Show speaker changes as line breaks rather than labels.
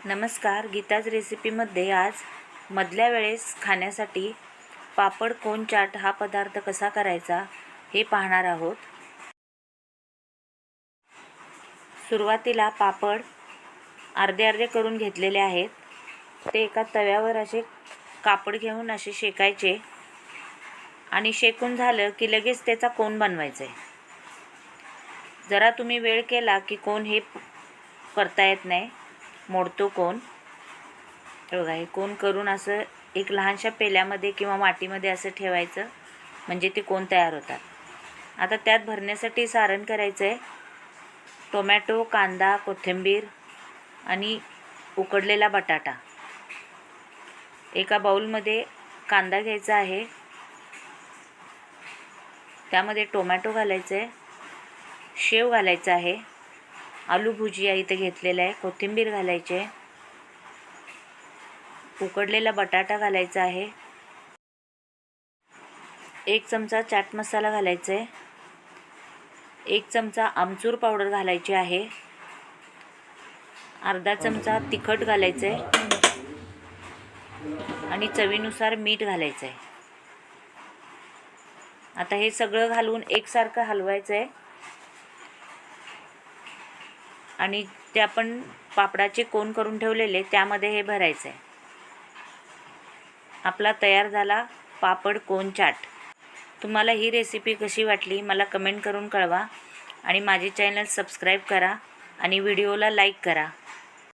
नमस्कार. गीताज रेसिपीमध्ये आज मधल्या वेळेस खाण्यासाठी पापड कोन चाट हा पदार्थ कसा करायचा हे पाहणार आहोत. सुरुवातीला पापड अर्धे अर्धे करून घेतलेले आहेत. ते एका तव्यावर असे कापड घेऊन असे शेकायचे आणि शेकून झालं की लगेच त्याचा कोन बनवायचा आहे. जरा तुम्ही वेळ केला की कोन हे करता येत नाही, मोडतो कोन. बघा, हे कोन करून असं एक लहानशा पेल्यामध्ये किंवा मातीमध्ये असं ठेवायचं, म्हणजे ते कोन तयार होतात. आता त्यात भरण्यासाठी सारण करायचं आहे. टोमॅटो, कांदा, कोथिंबीर आणि उकडलेला बटाटा. एका बाउलमध्ये कांदा घ्यायचा आहे, त्यामध्ये टोमॅटो घालायचं आहे, शेव घालायचं आहे, आलू भुजिया इथे घेतलेला आहे, कोथिंबीर घालायची आहे, उकडलेला बटाटा घालायचा आहे, 1 चमचा चाट मसाला घालायचा आहे, 1 चमचा आमचूर पावडर घालायची आहे, अर्धा चमचा तिखट घालायचं आहे आणि चवीनुसार मीठ घालायचं आहे. आता हे सगळं घालून एकसारखं हलवायचं आहे आणि ते आपण पापडाचे कोन करून ठेवलेले त्यामध्ये हे भरायचं आहे. आपला तयार झाला पापड कोन चाट. तुम्हाला ही रेसिपी कशी वाटली मला कमेंट करून कळवा आणि माझे चॅनल सबस्क्राईब करा आणि व्हिडिओला लाईक करा.